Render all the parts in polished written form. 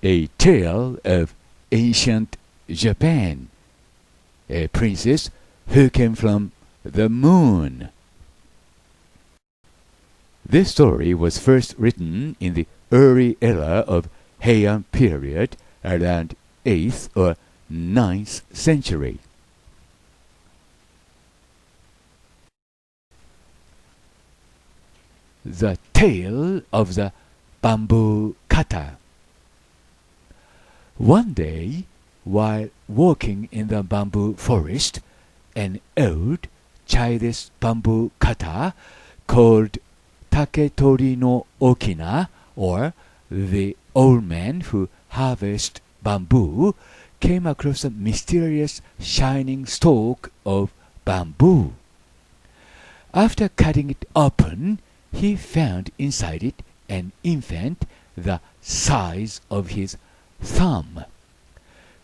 a tale of ancient Japan, a princess who came from the moon. This story was first written in the early era of Heian period around 8th or 9th century. The Tale of the Bamboo Cutter. One day, while walking in the bamboo forest, an old, childish bamboo cutter called Taketori no Okina, or the old man who harvests bamboo, came across a mysterious shining stalk of bamboo. After cutting it open, he found inside it an infant the size of his thumb.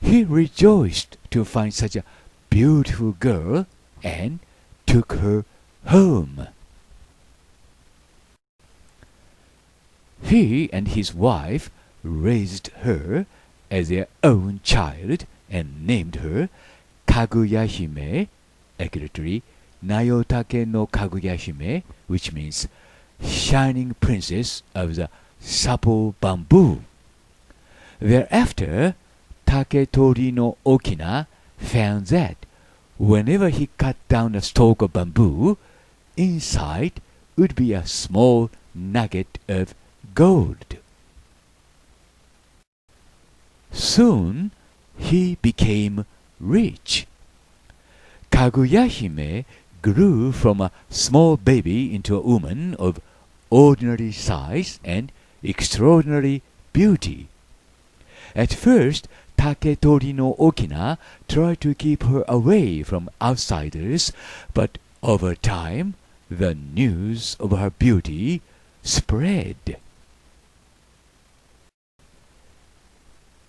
He rejoiced to find such a beautiful girl and took her home. He and his wife raised her as their own child and named her KaguyaHime, accurately Nayotake no KaguyaHime, which means shining princess of the supple bamboo. Thereafter, Taketori no Okina found that whenever he cut down a stalk of bamboo, inside would be a small nugget of gold. Soon he became rich. KaguyaHime grew from a small baby into a woman of ordinary size and extraordinary beauty. At first, Taketori no Okina tried to keep her away from outsiders, but over time, the news of her beauty spread.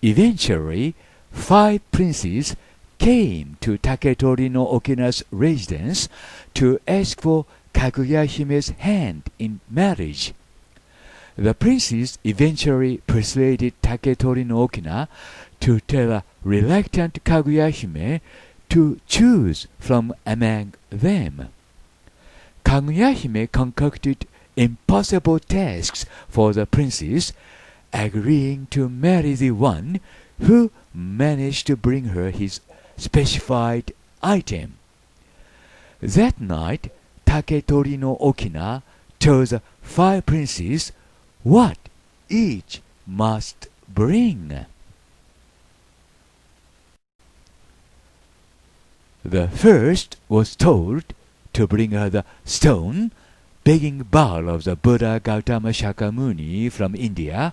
Eventually, 5 princes came to Taketori no Okina's residence to ask for KaguyaHime's hand in marriage. The princes eventually persuaded Taketori no Okina to tell a reluctant KaguyaHime to choose from among them. KaguyaHime concocted impossible tasks for the princes, agreeing to marry the one who managed to bring her his specified item. That night, Taketori no Okina told the 5 princes what each must bring. The first was told to bring her the stone begging bowl of the Buddha Gautama Shakyamuni from India,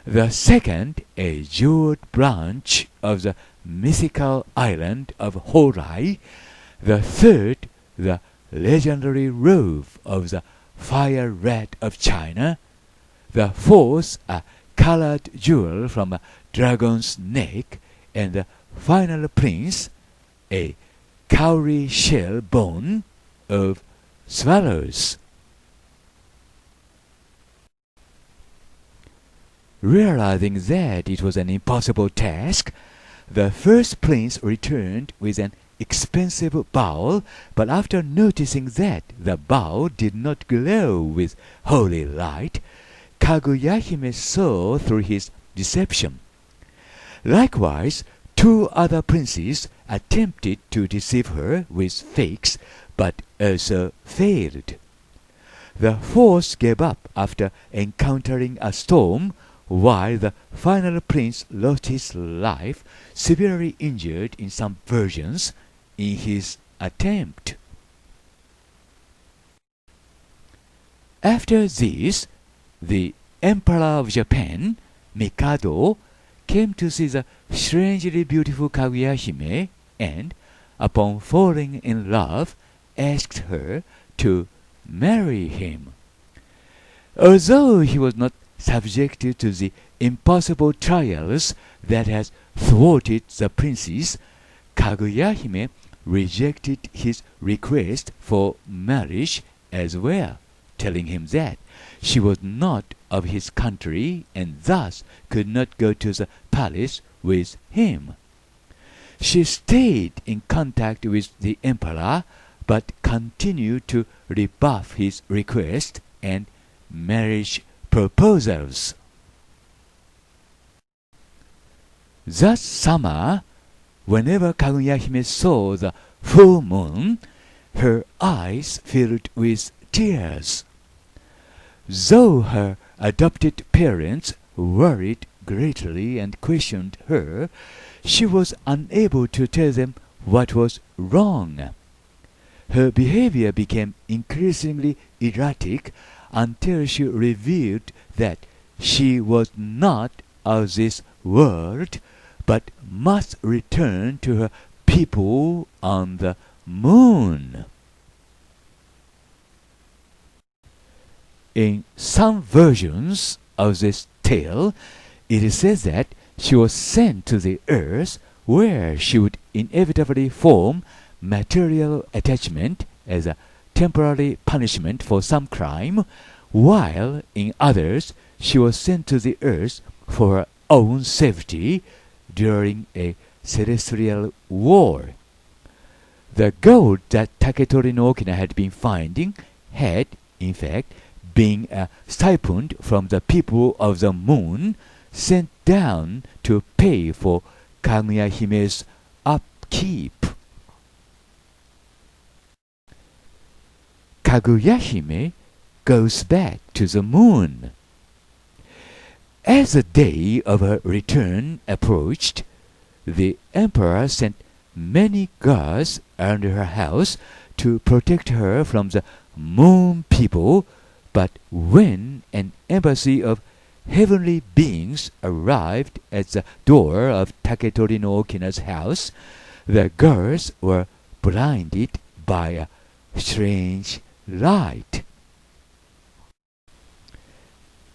the second a jeweled branch of the mythical island of Horai, the third the legendary robe of the fire rat of China, the fourth a colored jewel from a dragon's neck, and the final prince a cowrie shell bone of swallows. Realizing that it was an impossible task, the first prince returned with an expensive bowl, but after noticing that the bowl did not glow with holy light, KaguyaHime saw through his deception. Likewise, 2 other princes attempted to deceive her with fakes, but also failed. The fourth gave up after encountering a storm, while the final prince lost his life, severely injured in some versions, in his attempt. After this, the Emperor of Japan, Mikado, came to see the strangely beautiful KaguyaHime and, upon falling in love, asked her to marry him. Although he was not subjected to the impossible trials that has thwarted the princes, KaguyaHime rejected his request for marriage as well, telling him that she was not of his country and thus could not go to the palace with him. She stayed in contact with the emperor, but continued to rebuff his request and marriage proposals. That summer, whenever KaguyaHime saw the full moon, her eyes filled with tears. Though her adopted parents worried greatly and questioned her, she was unable to tell them what was wrong. Her behavior became increasingly erratic until she revealed that she was not of this world, but must return to her people on the moon. In some versions of this tale, it is said that she was sent to the earth, where she would inevitably form material attachment as a temporary punishment for some crime, while in others she was sent to the earth for her own safety during a celestial war. The gold that Taketori no Okina had been finding had, in fact, been a stipend from the people of the moon sent down to pay for KaguyaHime's upkeep. KaguyaHime goes back to the moon. As the day of her return approached, the emperor sent many guards around her house to protect her from the moon people, but when an embassy of heavenly beings arrived at the door of Taketori no Okina's house, the girls were blinded by a strange light.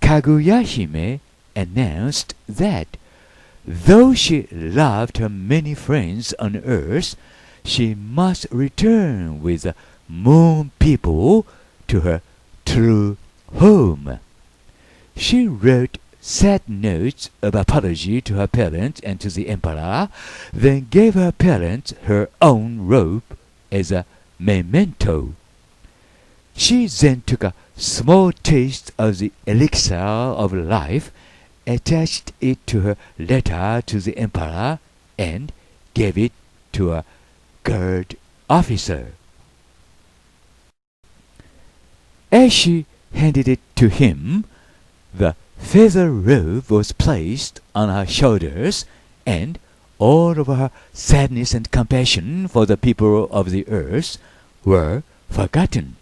KaguyaHime announced that though she loved her many friends on earth, she must return with the moon people to her true home. She wrote sad notes of apology to her parents and to the emperor, then gave her parents her own robe as a memento. She then took a small taste of the elixir of life, attached it to her letter to the emperor, and gave it to a guard officer. As she handed it to him, the feather robe was placed on her shoulders, and all of her sadness and compassion for the people of the earth were forgotten.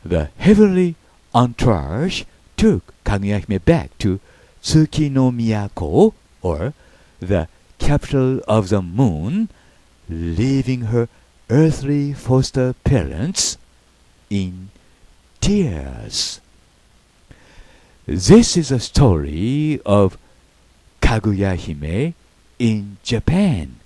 The heavenly entourage took KaguyaHime back to Tsuki no Miyako, or the capital of the moon, leaving her earthly foster parents in tears. This is a story of KaguyaHime in Japan.